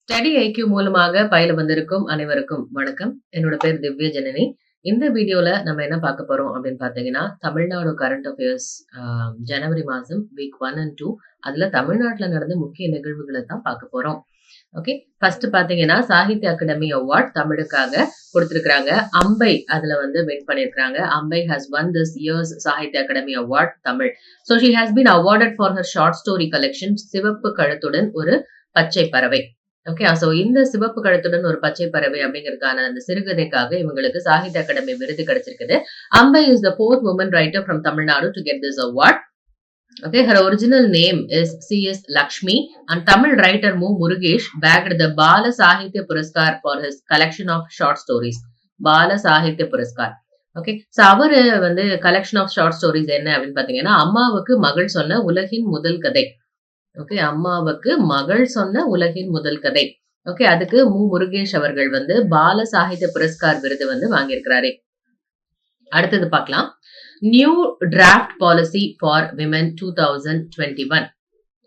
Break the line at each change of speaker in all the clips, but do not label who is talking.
Study IQ மூலமாக பயில வந்திருக்கும் அனைவருக்கும் வணக்கம். என்னோட பேர் திவ்ய ஜனனி. இந்த வீடியோல நம்ம என்ன பார்க்க போறோம் அப்படின்னு பார்த்தீங்கன்னா, தமிழ்நாடு கரண்ட் அஃபேர்ஸ் ஜனவரி மாசம் வீக் 1 and 2 அதுல தமிழ்நாட்டுல நடந்த முக்கிய நிகழ்வுகளை தான் பார்க்க போறோம். ஓகே, ஃபர்ஸ்ட் பாத்தீங்கன்னா சாகித்ய அகாடமி அவார்ட் தமிழுக்காக கொடுத்திருக்காங்க. அம்பை அதுல வந்து வின் பண்ணிருக்காங்க. அம்பை has won this year's Sahitya Akademi award Tamil. So she has been awarded for her short story collection சிவப்பு கழுத்துடன் ஒரு பச்சை பறவை. ஓகே, சோ இந்த சிவப்பு கழுத்துடன் ஒரு பச்சை பறவை அப்படிங்கறதுக்கான அந்த சிறுகதைக்காக இவங்களுக்கு சாகித்ய அகாடமி விருது கிடைச்சிருக்குது. அம்பை is the fourth woman writer from Tamil Nadu to get this award. Okay, her original name is C.S. Lakshmi and Tamil writer Mu Murugesh bagged the Bala Sahitya Puraskar for his collection of short stories. Bala Sahitya Puraskar. Okay, so அவரு வந்து collection of short stories என்ன அப்படின்னு பாத்தீங்கன்னா, அம்மாவுக்கு மகள் சொன்ன உலகின் முதல் கதை. ஓகே, அம்மாவுக்கு மகள் சொன்ன உலகின் முதல் கதை. ஓகே, அதுக்கு மு முருகேஷ் அவர்கள் வந்து பால சாகித்ய புரஸ்கார் விருது வந்து வாங்கியிருக்கிறாரு. அடுத்தது பார்க்கலாம். New draft policy for women 2021.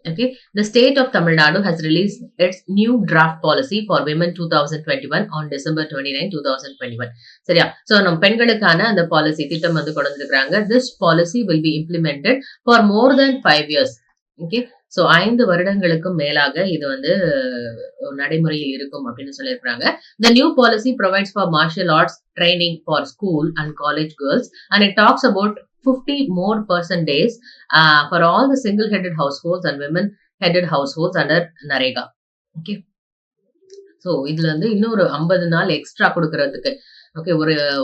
Okay, the state of Tamil Nadu has released its new draft policy for women 2021 on December 29, 2021. சரியா? So நம்ம பெண்களுக்கான அந்த பாலிசி திட்டம் வந்து கொண்டு வந்திருக்காங்க. This policy will be implemented for more than 5 years. Okay, so 5 வருடங்களுக்கும் மேலாக இது வந்து நடைமுறையில் இருக்கும் அப்படின்னு சொல்லியிருக்காங்க. The new policy provides for martial arts training for school and college girls and it talks about 50 more % days for all the single-headed households and women-headed households under NREGA. Okay. So இதுல வந்து இன்னொரு 50 நாள் extra கொடுக்கறதுக்கு. Okay,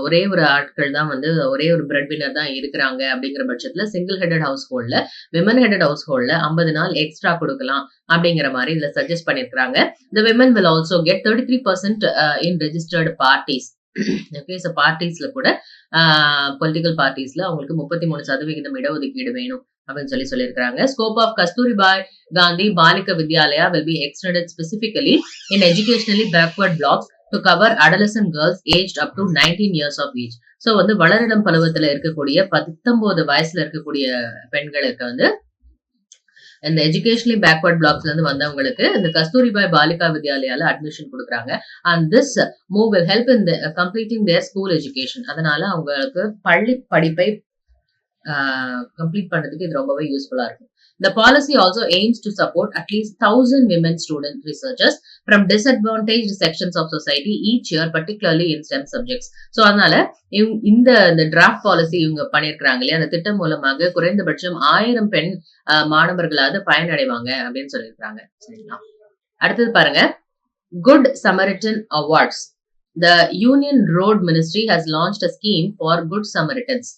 ஒரே ஒரு ஆட்கள் தான் வந்து ஒரே ஒரு பிரெட் வின்னர் தான் இருக்கிறாங்க அப்படிங்கிற பட்சத்துல சிங்கிள் ஹெடட் ஹவுஸ் ஹோல்ட்ல விமன் ஹெடட் ஹவுஸ் ஹோல்ட்ல 50 நாள் எக்ஸ்ட்ரா கொடுக்கலாம் அப்படிங்கிற மாதிரி இதுல சஜஸ்ட் பண்ணிருக்காங்க. The women will also get 33% in registered parties. Okay, so பார்ட்டிஸ்ல கூட பொலிட்டிக்கல் பார்ட்டிஸ்ல அவங்களுக்கு 33% இடஒதுக்கீடு வேணும் அப்படின்னு சொல்லியிருக்காங்க. Scope of Kasturibai Gandhi Balika Vidyalaya will be extended specifically in educationally backward blocks to cover adolescent girls aged up to 19 years of age. So வந்து வளரிடம் பருவத்துல இருக்கக்கூடிய 19 வயசுல இருக்கக்கூடிய பெண்களுக்கு வந்து இந்த எஜுகேஷனலி பேக்வர்ட் பிளாக்ஸ்ல இருந்து வந்தவங்களுக்கு இந்த கஸ்தூரிபாய் பாலிகா வித்யாலயால அட்மிஷன் கொடுக்குறாங்க. And this move will help in completing there school education. அதனால அவங்களுக்கு பள்ளி படிப்பை கம்ப்ளீட் பண்றதுக்கு இது ரொம்பவே யூஸ்ஃபுல்லா இருக்கும். The policy also aims to support at least 1,000 women student researchers from disadvantaged sections of society each year, particularly in STEM subjects. So அதனால இந்த டிராஃப்ட் பாலிசி இவங்க பண்ணிருக்காங்க இல்லையா, அந்த திட்டம் மூலமாக குறைந்தபட்சம் 1000 பெண் மாணவர்களாவது பயனடைவாங்க அப்படின்னு சொல்லியிருக்காங்க. சரிங்களா? அடுத்தது பாருங்க, good Samaritan awards. The Union Road Ministry has launched a scheme for good Samaritans.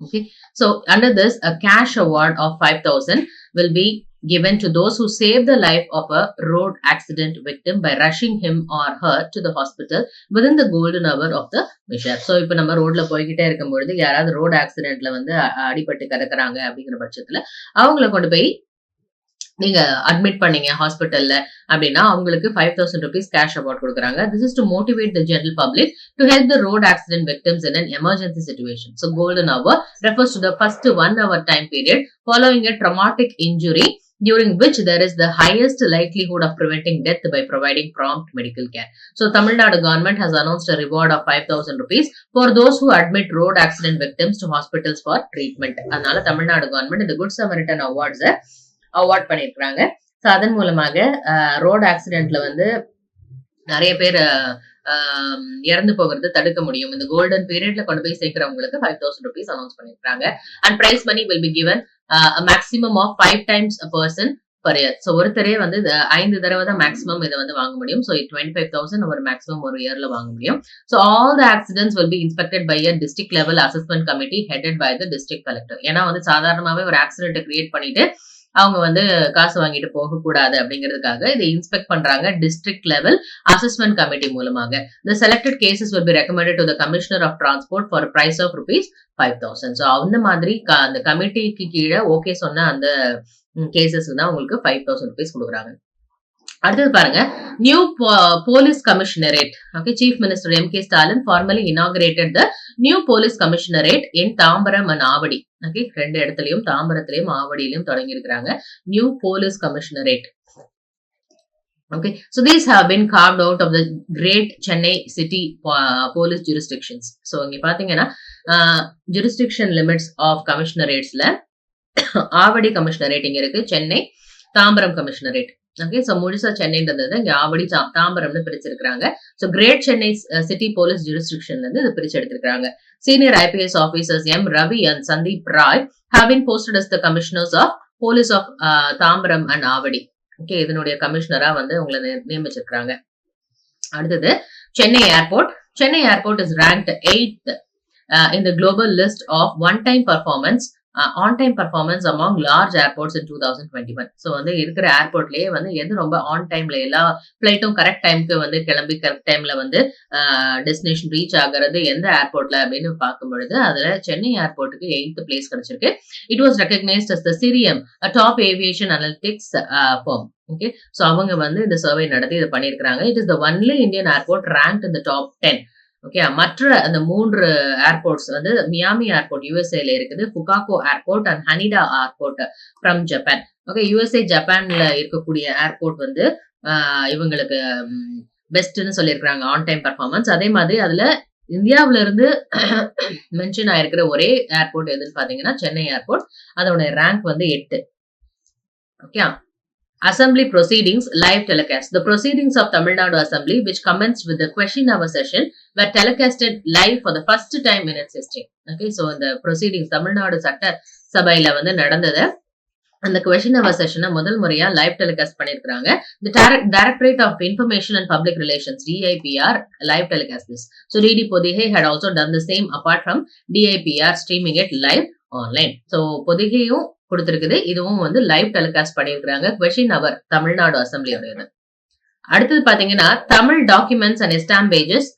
Okay, so under this a cash award of 5,000 will be given to those who save the life of a road accident victim by rushing him or her to the hospital within the golden hour of the mission. So இப்ப நம்ம ரோட்ல போய்கிட்டே இருக்கும்பொழுது யாராவது road ஆக்சிடென்ட்ல வந்து அடிபட்டு கிடக்குறாங்க அப்படிங்கிற பட்சத்துல அவங்கள கொண்டு போய் நீங்க அட்மிட் பண்ணீங்க ஹாஸ்பிட்டல்ல அப்படின்னா அவங்களுக்கு 5,000 rupees கேஷ் அவார்ட் கொடுக்குறாங்க. This is to motivate the general public to help the road accident victims in an emergency situation. So golden hour refers to the first 1 hour time period following a traumatic injury during which there is the highest likelihood of preventing death by providing prompt medical care. So Tamil Nadu government has announced a reward of 5,000 rupees for those who admit road accident victims to hospitals for treatment. அதனால Tamil Nadu government இந்த Good Samaritan awards award பண்ணிருக்காங்க. So அதன் மூலமாக road ஆக்சிடென்ட்ல வந்து நிறைய பேர் இறந்து போகிறது தடுக்க முடியும். இந்த கோல்டன் பீரியட்ல கொண்டு போய் சேர்க்கிறவங்களுக்கு 5,000 rupees அனௌன்ஸ் பண்ணிருக்காங்க. And prize money will be given a maximum of 5 times a person per year. So ஒருத்தரே வந்து 5 தடவை தான் மேக்ஸிமம் இதை வந்து வாங்க முடியும். சோ 25,000 ஒரு மேக்ஸிமம் ஒரு இயர்ல வாங்க முடியும். So all the accidents will be inspected by a district level assessment committee headed by the district collector. ஏன்னா வந்து சாதாரணமாவே ஒரு ஆக்சிடென்ட் கிரியேட் பண்ணிட்டு அவங்க வந்து காசு வாங்கிட்டு போக கூடாது அப்படிங்கிறதுக்காக இதை இன்ஸ்பெக்ட் பண்றாங்க டிஸ்ட்ரிக்ட் லெவல் அசஸ்மெண்ட் கமிட்டி மூலமாக. The selected cases will be recommended to the Commissioner of Transport for a price of rupees 5,000. So அந்த மாதிரி அந்த கமிட்டிக்கு கீழே ஓகே சொன்ன அந்த கேசஸ் தான் உங்களுக்கு 5,000 rupees கொடுக்குறாங்க. அடுத்தது பாருங்க, new police commissionerate. Okay, chief minister M.K. Stalin formally inaugurated the new police commissionerate in Tambaram and Avadi. Okay, 2 இடத்துலயும் தாம்பரத்திலயும் ஆவடியிலும் தொடங்கி இருக்கிறாங்க new police commissionerate. Okay, so these have been carved out of the Great Chennai City Police jurisdictions. So இங்க பாத்தீங்கன்னா jurisdiction limits of commissionerates-ல Avadi commissionerate இங்க இருக்கு, Chennai Tambaram commissionerate. Okay, so முழுசா சென்னைன்றது இங்க ஆவடி தாம்பரம்னு பிரிச்சிருக்காங்க. So great Chennai city police ஜூரிஸ்டிக்ஷன்ல இருந்து இது பிரிச்சு எடுத்திருக்காங்க. Senior IPS officers M Ravi and Sandeep Rai have been posted as the commissioners of police of Tambaram and Avadi. Okay, இதனுடைய கமிஷனரா வந்து உங்களை நியமிச்சிருக்காங்க. அடுத்தது Chennai airport. Chennai airport is ranked 8th in the global list of one-time performance on-time performance among large airports in 2021. So வந்து இருக்கிற ஏர்போர்ட்லயே வந்து எது ரொம்ப ஆன் டைம்ல எல்லா பிளைட்டும் கரெக்ட் டைம்க்கு வந்து கிளம்பி கரெக்ட் டைம்ல வந்து டெஸ்டினேஷன் ரீச் ஆகிறது எந்த ஏர்போர்ட்ல அப்படின்னு பார்க்கும் பொழுது அதுல சென்னை ஏர்போர்ட்டுக்கு 8th பிளேஸ் கிடைச்சிருக்கு. It was recognised as the Cirium top aviation analytics firm. Okay, so அவங்க வந்து இந்த சர்வே நடத்தி இதை பண்ணிருக்காங்க. It is the only Indian airport ranked in the top 10. Okay, மற்ற அந்த 3 ஏர்போர்ட்ஸ் வந்து மியாமி ஏர்போர்ட் யூஎஸ்ஏல இருக்குது, Fukuoka airport and Haneda airport from Japan. Okay, USA ஜப்பான்ல இருக்கக்கூடிய ஏர்போர்ட் வந்து இவங்களுக்கு பெஸ்ட்னு சொல்லியிருக்காங்க ஆன் டைம் பர்ஃபார்மன்ஸ். அதே மாதிரி அதுல இந்தியாவில இருந்து மென்ஷன் ஆயிருக்கிற ஒரே ஏர்போர்ட் எதுன்னு பாத்தீங்கன்னா சென்னை ஏர்போர்ட். அதோட ரேங்க் வந்து 8. Okay, Assembly proceedings live telecast. The proceedings of Tamil Nadu Assembly, which commenced with the question hour session, were telecasted live for the first time in its history. Okay, so the proceedings Tamil Nadu சட்ட சபையில வந்து நடந்தது. அந்த question hour session முதல் முறையா live telecast பண்ணிருக்காங்க. The Directorate of Information and Public Relations DIPR live telecast this. So DD Podigai had also done the same apart from DIPR streaming it live online. So Podigaiயும் கொடுத்திருக்குது, இதுவும் வந்து live telecast பண்ணிருக்காங்க. Question hour Tamil Nadu அசம்பிளியோட. அடுத்தது பாத்தீங்கன்னா Tamil documents and stamp pages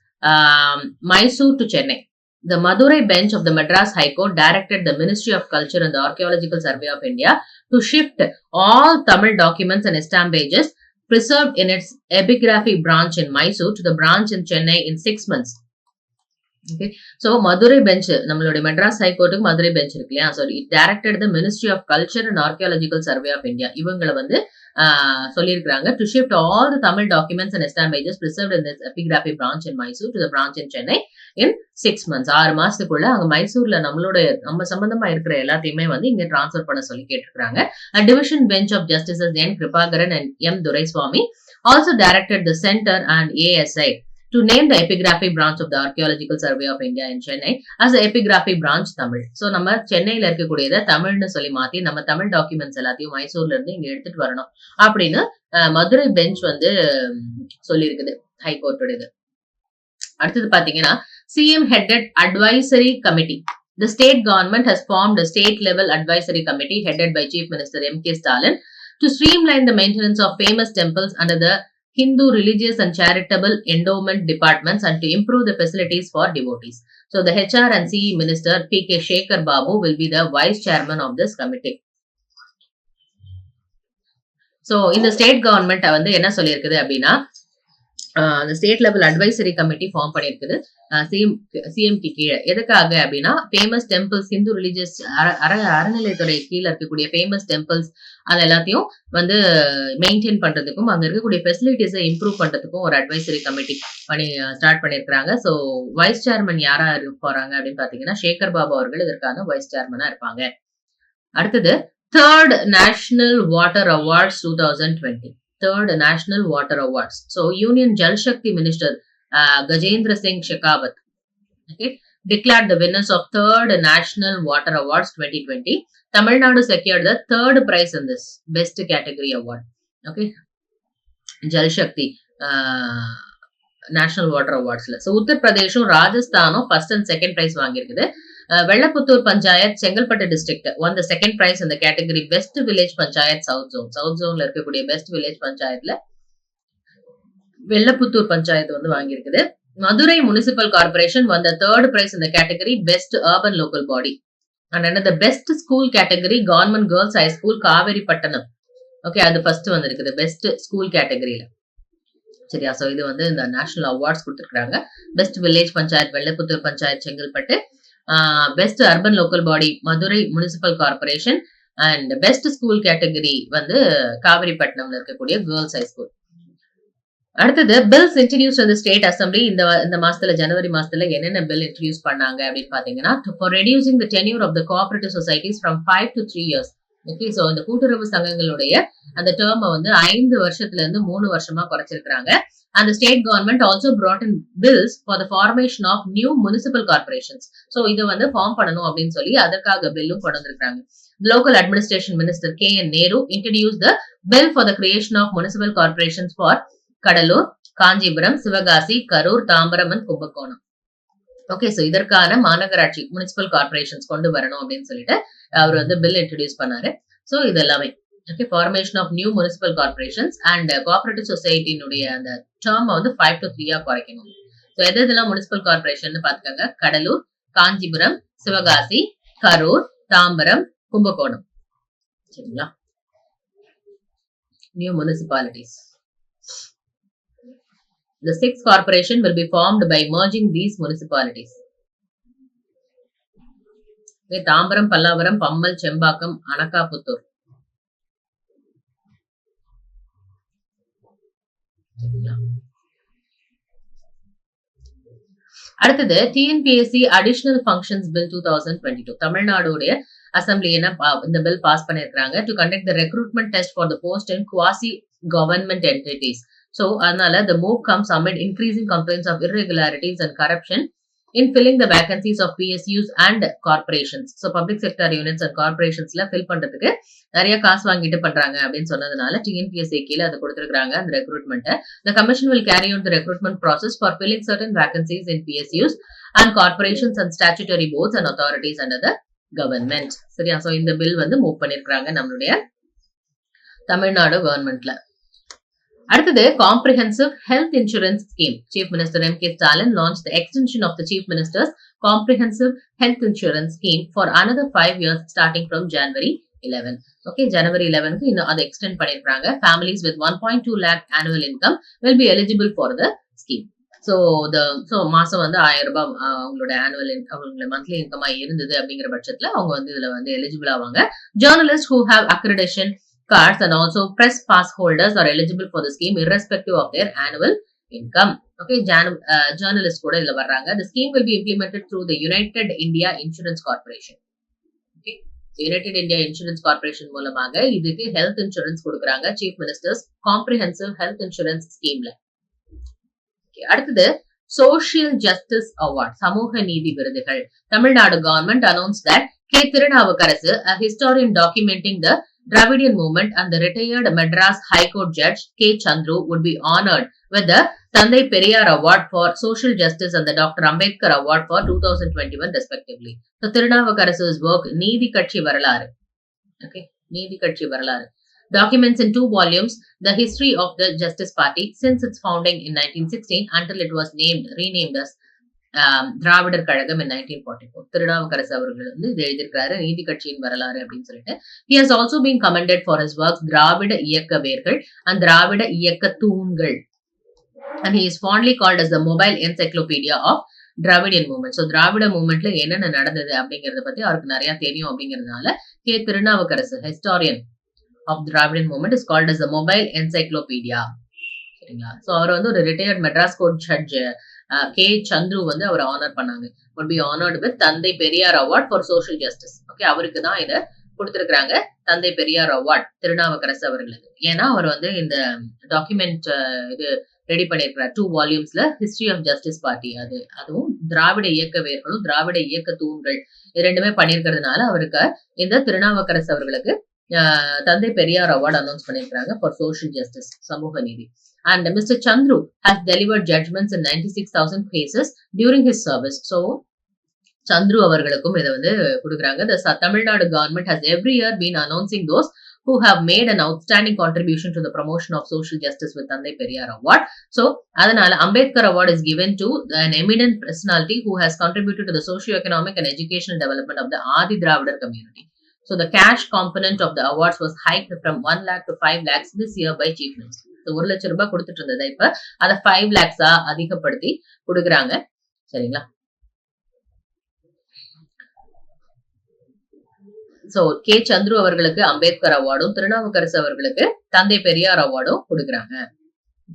Mysore to Chennai. The Madurai bench of the Madras High Court directed the Ministry of Culture and the Archaeological Survey of India to shift all Tamil documents and estamp pages preserved in its epigraphy branch in Mysore to the branch in Chennai in 6 months. Okay, so Madurai bench, நம்மளுடைய Madras ஹைகோர்ட்டுக்கு Madurai bench இருக்கு இல்லையா, so it directed the Ministry of Culture and Archaeological Survey of India இவங்களை வந்து சொல்லியிருக்காங்க to shift all the Tamil documents and estamp pages preserved in this epigraphy branch in Mysore to the branch in Chennai in 6 months. 6 மாசத்துக்குள்ள அங்க மைசூர்ல நம்ம சம்பந்தமா இருக்கிற எல்லாத்தையுமே வந்து இங்க டிரான்ஸ்பர் பண்ண சொல்லி கேட்டிருக்காங்க. A division bench of justices N. Kripagaran and M. Duraiswamy also directed the center and ASI to name the epigraphy branch of the Archaeological Survey of India in Chennai as the epigraphy branch Tamil. So நம்ம சென்னையில இருக்கக்கூடியதை தமிழ்னு சொல்லி மாத்தி நம்ம Tamil documents எல்லாத்தையும் மைசூர்ல இருந்து இங்க எடுத்துட்டு வரணும் அப்படின்னு மதுரை பெஞ்ச் வந்து சொல்லியிருக்குது ஹைகோர்ட்டோட இது. அடுத்தது பாத்தீங்கன்னா CM headed advisory committee. The state government has formed a state level advisory committee headed by Chief Minister M.K. Stalin to streamline the maintenance of famous temples under the Hindu Religious and Charitable Endowment Departments and to improve the facilities for devotees. So the HR and CE Minister P.K. Shekhar Babu will be the Vice Chairman of this committee. So இந்த state government வந்து என்ன சொல்லியிருக்குது அப்படின்னா அந்த state level advisory committee form பண்ணியிருக்குது சிஎம்க்கு கீழே. எதுக்காக அப்படின்னா ஃபேமஸ் டெம்பிள்ஸ், ஹிந்து ரிலீஜியஸ் அறநிலையத்துறை கீழே இருக்கக்கூடிய ஃபேமஸ் டெம்பிள்ஸ் அது எல்லாத்தையும் வந்து மெயின்டைன் பண்றதுக்கும் அங்க இருக்கக்கூடிய ஃபெசிலிட்டிஸை இம்ப்ரூவ் பண்றதுக்கும் ஒரு அட்வைசரி கமிட்டி ஸ்டார்ட் பண்ணிருக்காங்க. ஸோ வைஸ் சேர்மன் யாரா இருக்க போறாங்க அப்படின்னு பாத்தீங்கன்னா சேகர் பாபு அவர்கள் இதற்கான வைஸ் சேர்மனா இருப்பாங்க. அடுத்தது Third National Water Awards 2020. Third National Water Awards. So Union Jal Shakti Minister Gajendra Singh Shekhawat declared the winners of Third National Water Awards 2020. Tamil Nadu secured the 3rd prize in this best category award. Okay, Jal Shakti National Water Awards. So Uttar Pradeshum Rajasthanom 1st and 2nd prize வாங்கியிருக்குது. Vellaputtur Panchayat Chengalpattu district won the 2nd prize in the category Best Village Panchayat South Zone. South Zone la irukkudiya Best Village Panchayatல Vellaputtur Panchayat வந்து வாங்கியிருக்குது. Madurai Municipal Corporation won the 3rd prize in the category Best Urban Local Body. And another Best School category Government Girls High School Kaveripattanam. Okay, அது first வந்திருக்குது Best School categoryல. சரியா? So இது வந்து இந்த national awards கொடுத்திருக்காங்க. Best village panchayat Vellaputhur panchayat Chengalpattu, best urban local body Madurai municipal corporation and best school category வந்து காவிரிப்பட்டினம்ல இருக்கக்கூடிய கேர்ள்ஸ் ஹை ஸ்கூல். அடுத்தது bills introduced in the state assembly. இந்த மாசத்துல ஜனவரி மாசத்துல என்னென்ன பில் இன்ட்ரோடியூஸ் பண்ணாங்க அப்படின்னு பாத்தீங்கன்னா, for reducing the tenure of the cooperative societies from 5 to 3 years. Okay, so இந்த கூட்டுறவு சங்கங்களுடைய அந்த டேர்மை வந்து 5 வருஷத்துல இருந்து 3 வருஷமா குறைச்சிருக்காங்க. And the state government also brought in bills for the formation of new municipal corporations. So இதை வந்து ஃபார்ம் பண்ணணும் அப்படின்னு சொல்லி அதற்காக பில்லும் கொண்டு வந்திருக்காங்க. Local Administration Minister K.N. Nehru introduced the bill for the creation of municipal corporations for Cuddalore, Kanchipuram, Sivakasi, Karur, Tambaram and Kumbakonam. Okay, so இதற்கான மாநகராட்சி முனிசிபல் கார்பரேஷன்ஸ் கொண்டு வரணும் அப்படின்னு சொல்லிட்டு அவர் வந்து பில் இன்ட்ரோடியூஸ் பண்ணாரு. சோ இது எல்லாமே okay, formation of new municipal corporations and cooperative சொசைட்டினுடைய அந்த டேர்ம் வந்து 5 to 3 குறைக்கணும். சோ எதெல்லாம் முனிசிபல் கார்பரேஷன் பாத்துக்கோங்க, கடலூர், காஞ்சிபுரம், சிவகாசி, கரூர், தாம்பரம், கும்பகோணம். சரிங்களா, new municipalities. The sixth corporation will be formed by merging these municipalities. Tambaram, Pallavaram, Pammal, Sembakkam, Anakaputhur. அடுத்தது டிஎன்பிஎஸ்சி அடிஷனல் ஃபங்க்ஷன்ஸ் பில் 2022. தமிழ்நாடுடைய அசம்பிளி என்ன இந்த பில் பாஸ் பண்ணிருக்காங்க. To conduct the recruitment test for the post in quasi government entities. So, அதனால the move comes amid increasing complaints of irregularities and corruption in filling the vacancies of PSUs and corporations. So, public sector units and corporationsல fill பண்றதுக்கு நிறைய காசு வாங்கிட்டு பண்றாங்க அப்படின்னு சொன்னதுனால TNPSC கீழ அதை கொடுத்திருக்காங்க அந்த recruitment. The commission will carry out the recruitment process for filling certain vacancies in PSUs and corporations and statutory boards and authorities under the government. சரியா, சோ இந்த பில் வந்து மூவ் பண்ணிருக்காங்க நம்மளுடைய தமிழ்நாடு கவர்மெண்ட்ல. அடுத்தது comprehensive health insurance scheme. Chief minister M.K. Stalin launched the extension of the Chief Minister's Comprehensive Health Insurance Scheme for another 5 years starting from January 11. Okay, January 11க்கு இன்னும் அதை extend பண்ணிருக்காங்க. Families with 1.2 lakh annual income will be eligible for the scheme. So மாசம் வந்து 1000 ரூபாய் அவங்களோட annual அவங்களோட monthly இன்கமா இருந்தது அப்படிங்கிற பட்சத்துல அவங்க வந்து இதுல வந்து எலிஜிபிள் ஆவாங்க. Journalists who have accreditation cards and also press pass holders are eligible for the scheme irrespective of their annual income. Okay, journalists கூட இதுல வர்றாங்க. The scheme will be implemented through the United India Insurance Corporation. Okay, United India Insurance Corporation மூலமாக இதுக்கு health insurance கொடுக்கறாங்க chief minister's comprehensive health insurance ஸ்கீம்ல. அடுத்தது social justice award, சமூக நீதி விருதுகள். Tamil Nadu government announced that K. Tirunavukarasu, a historian documenting the Dravidian movement and the retired Madras High Court Judge K. Chandru would be honored with the Thandai Periyar Award for Social Justice and the Dr. Ambedkar Award for 2021 respectively. So Tirunavukarasu's work நீதி கட்சி வரலாறு. Okay, நீதி கட்சி வரலாறு documents in 2 volumes the history of the Justice Party since its founding in 1916 until it was renamed as Dravidar Kazhagam in 1944. Thirunavukkarasu அவர்கள் வந்து இது எழுதியிருக்காரு நீதி கட்சியின் வரலாறு அப்படின்னு சொல்லிட்டு. He has also been commended for his works திராவிட இயக்க வேர்கள் and திராவிட இயக்க தூண்கள். And he is fondly called as the mobile encyclopedia of Dravidian movement. So திராவிட மூவ்மெண்ட்ல என்னென்ன நடந்தது அப்படிங்கறத பத்தி அவருக்கு நிறைய தெரியும் அப்படிங்கறதுனால K. Thirunavukkarasu historian of Dravidian movement is called as the mobile encyclopedia. சரிங்களா, சோ அவர் வந்து ஒரு retired Madras court judge K. Chandru வந்து அவர் ஆனர் பண்ணாங்க. would be honored with தந்தை Periyar award for social justice. Okay, அவருக்கு தான் இதை கொடுத்திருக்காங்க தந்தை பெரியார் அவார்ட் திருநாவுக்கரசு அவர்களுக்கு. ஏன்னா அவர் வந்து இந்த டாக்குமெண்ட் இது ரெடி பண்ணிருக்கிறார் 2 வால்யூம்ஸ்ல ஹிஸ்டரி ஆஃப் ஜஸ்டிஸ் பார்ட்டி. அதுவும் திராவிட இயக்க வேர்களும் திராவிட இயக்க தூண்கள் இது ரெண்டுமே பண்ணிருக்கிறதுனால அவருக்கு இந்த திருநாவுக்கரசு அவர்களுக்கு தந்தை பெரியார் அவார்ட் அனௌன்ஸ் பண்ணிருக்காங்க ஃபார் சோஷியல் ஜஸ்டிஸ், சமூக நீதி. And Mr. Chandru has delivered judgments in 96,000 cases during his service. So, Chandru அவர்களுக்கும் இதை வந்து கொடுக்குறாங்க. The Tamil Nadu government has every year been announcing those who have made an outstanding contribution to the promotion of social justice with Thandai Periyar Award. So, அதனால Ambedkar Award is given to an eminent personality who has contributed to the socio-economic and educational development of the Adi Dravidar community. So, the cash component of the awards was hiked from 1 lakh to 5 lakhs this year by Chief Minister. 1 லட்சம் ரூபாய் கொடுத்துட்டு இருந்தது இப்ப அதை 5 lakhs அதிகப்படுத்தி கொடுக்குறாங்க. சரிங்களா, so K. Chandru அவர்களுக்கு அம்பேத்கர் அவார்டும் திருநாவுக்கரசு அவர்களுக்கு தந்தை பெரியார் அவார்டும் கொடுக்குறாங்க.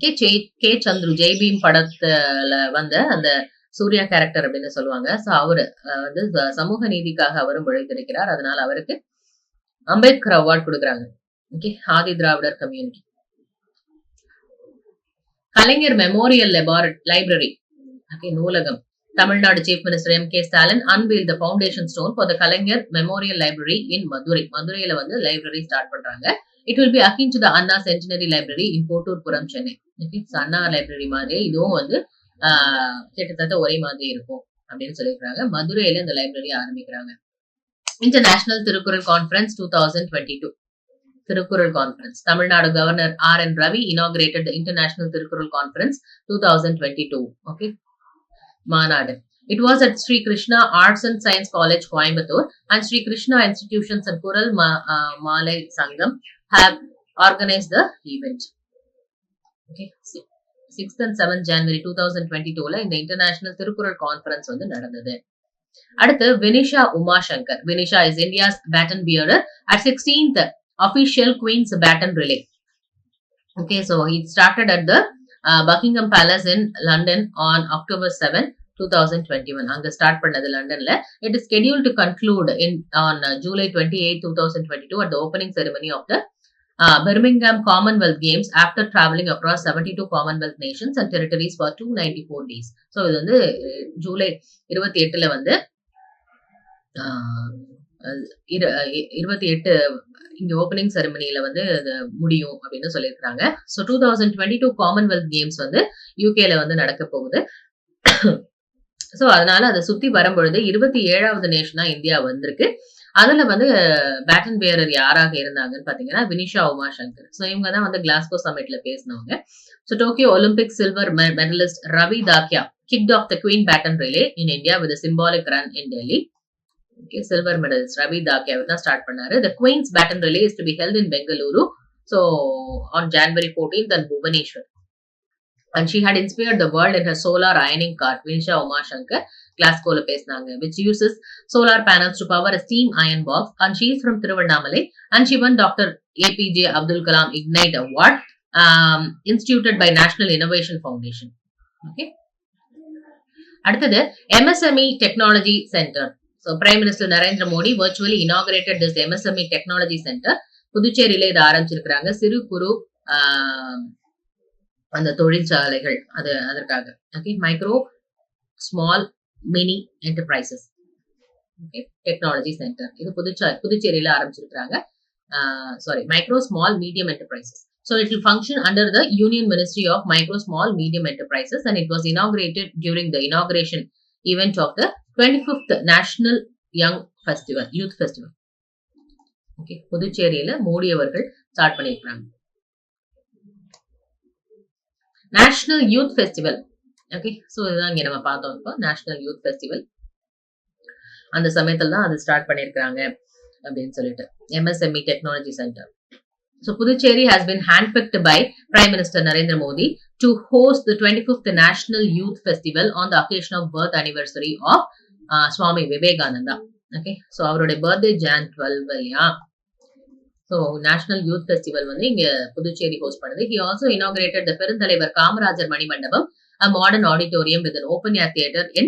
கே சந்துரு ஜெய்பீம் படத்துல வந்த அந்த சூர்யா கேரக்டர் அப்படின்னு சொல்லுவாங்க. சோ அவரு வந்து சமூக நீதிக்காக அவரும் உழைத்திருக்கிறார். அதனால அவருக்கு அம்பேத்கர் அவார்ட் கொடுக்குறாங்க. Okay, Adi Dravidar community. கலைஞர் மெமோரியல் லைப்ரரி, ஓகே, நூலகம். Tamil Chief Minister M.K. Stalin unveiled the foundation stone for the Kalaignar Memorial Library in Madurai. மதுரையில வந்து லைப்ரரி ஸ்டார்ட் பண்றாங்க. It will be akin to the Anna Centenary Library in Koturpuram, Chennai. Okay, Anna library மாதிரி இதுவும் வந்து கிட்டத்தட்ட ஒரே மாதிரி இருக்கும் அப்படின்னு சொல்லியிருக்காங்க. மதுரையில இந்த லைப்ரரி ஆரம்பிக்கிறாங்க. International Thirukkural conference 2022. Tirukkural Conference. Tamil Nadu Governor R.N. Ravi inaugurated the International Tirukkural Conference 2022. Okay. Manad. It was at Sri Krishna Arts and Science College, Coimbatore, and Sri Krishna Institutions and Kural Malay Sangam have organized the event. Okay. 6th and 7th January 2022 in the International Tirukkural Conference வந்து நடந்தது. அடுத்து Vinisha Umashankar. Vinisha is India's baton bearer at 16th official Queen's Baton Relay. Okay, so it started at the Buckingham Palace in London on October 7, 2021. அங்க start பண்ணது லண்டன்ல. It is scheduled to conclude on July 28, 2022 at the opening ceremony of the Birmingham Commonwealth Games after traveling across 72 Commonwealth nations and territories for 294 days. So இது வந்து ஜூலை 28ல வந்து 28 இங்க opening செரமனில வந்து முடியும் அப்படின்னு சொல்லியிருக்காங்க. சோ 2022 காமன்வெல்த் கேம்ஸ் வந்து யூகேல வந்து நடக்க போகுது. சோ அதனால அதை சுத்தி வரும்பொழுது 27வது நேஷனா இந்தியா வந்திருக்கு. அதுல வந்து பேட்டன் பேரர் யாராக இருந்தாங்கன்னு பாத்தீங்கன்னா வினிஷா உமாசங்கர். சோ இவங்க தான் வந்து கிளாஸ்கோ சமிட்ல பேசினவங்க. So Tokyo Olympic silver medallist Ravi Dahiya kicked off the Queen Baton Relay in India with a symbolic run in Delhi. Okay, silver medalist Ravi Dakia தான் ஸ்டார்ட் பண்ணாரு. The Queen's Baton Relay is to be held in Bengaluru, so on January 14th and Bhubaneswar. And she had inspired the world in her solar ironing cart, Vinisha Umashankar, Glasgow பேசினாங்க, which uses solar panels to power a steam iron box. And she is from Tiruvannamalai, and she won Dr. APJ Abdul Kalam Ignite Award, instituted by National Innovation Foundation. Okay. அடுத்தது MSME Technology Center. So Prime Minister Narendra Modi virtually inaugurated this MSME Technology Center. புதுச்சேரியில இதை ஆரம்பிச்சிருக்கிறாங்க. சிறு குறு அந்த தொழிற்சாலைகள் அதற்காக. Okay, micro, small, mini enterprises. Okay, technology center. இது புதுச்சேரியில ஆரம்பிச்சிருக்கிறாங்க. Sorry, micro, small, medium enterprises. So it will function under the Union Ministry of Micro, Small, Medium Enterprises, and it was inaugurated during the inauguration event of the 25th National Young Festival, Youth Festival. Okay, புதுச்சேரியில மோடி அவர்கள் start பண்ணிருக்காங்க. National Youth Festival. Okay, so இதுதான் இங்க நம்ம பார்த்தோம் இப்போ National Youth Festival. அந்த சமயத்துல தான் அது ஸ்டார்ட் பண்ணிருக்காங்க அப்படின்னு சொல்லிட்டு MSME Technology Center. So Puducherry has been handpicked by Prime Minister Narendra Modi to host the 25th National Youth Festival on the occasion of birth anniversary of Swami Vivekananda. Okay, so அவருடைய birthday Jan 12 இல்லையா? So National Youth Festival வந்து இங்க Puducherry host பண்ணுது. He also inaugurated the பெருந்தலைவர் காமராஜர் மணிமண்டபம், a modern auditorium with an open air theatre in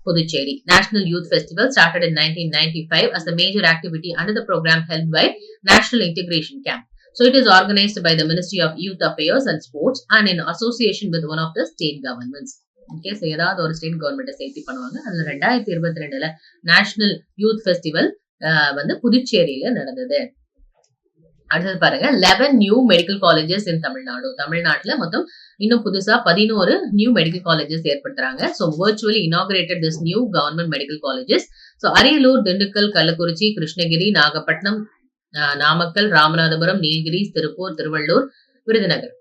Puducherry. National Youth Festival started in 1995 as a major activity under the program held by National Integration Camp. So it is organized by the Ministry of Youth Affairs and Sports and in association with one of the state governments. Okay, so ஏதாவது ஒரு state government சேர்த்து பண்ணுவாங்க. அதுல 2022ல national youth festival வந்து புதுச்சேரியில நடந்தது. அடுத்தது பாருங்க, 11 new medical colleges in Tamil Nadu. தமிழ்நாட்டுல மொத்தம் இன்னும் புதுசா 11 நியூ மெடிக்கல் காலேஜஸ் ஏற்படுத்துறாங்க. So virtually inaugurated this new government medical colleges. So Ariyalur, Dindigul, Kallakurichi, Krishnagiri, Nagapattinam, Namakkal, Ramanathapuram, Nilgiri, Tiruppur, Tiruvallur, Virudhunagar.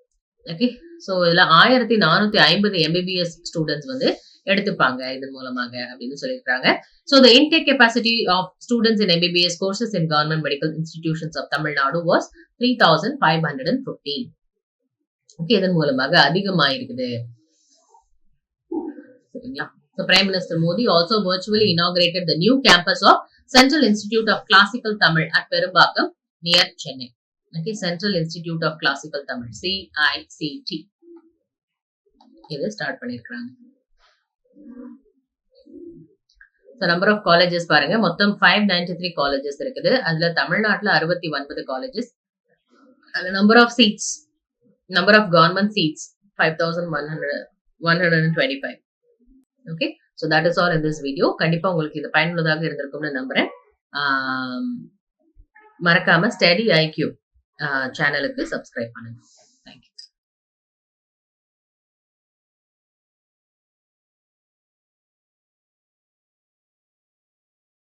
Okay, so இதுல 1450 MBBS ஸ்டூடெண்ட்ஸ் வந்து எடுத்துப்பாங்க இதன் மூலமாக அப்படின்னு சொல்லியிருக்காங்க. So the intake capacity of students in MBBS courses in government medical institutions of Tamil Nadu was 3,515. Okay, இதன் மூலமாக அதிகமாயிருக்குது. சரிங்களா? So Prime Minister Modi also virtually inaugurated the new campus of Central Institute of Classical Tamil at Perumbakam near Chennai. Okay, Central Institute of Classical Tamil, CICT. இது start பண்ணியிருக்காங்க. So number of colleges பாருங்க, மொத்தம் 593 colleges இருக்குது. அதுல தமிழ்நாட்டுல 69 colleges. அதுல number of seats, number of government seats 5125. Okay, so that is all in this video. கண்டிப்பா உங்களுக்கு இது பயனுள்ளதாக இருந்திருக்கும்னு நம்புறேன். மறக்காம ஸ்டடி ஐக்யூ சேனலுக்கு சப்ஸ்கிரைப் பண்ணுங்க. தேங்க்யூ.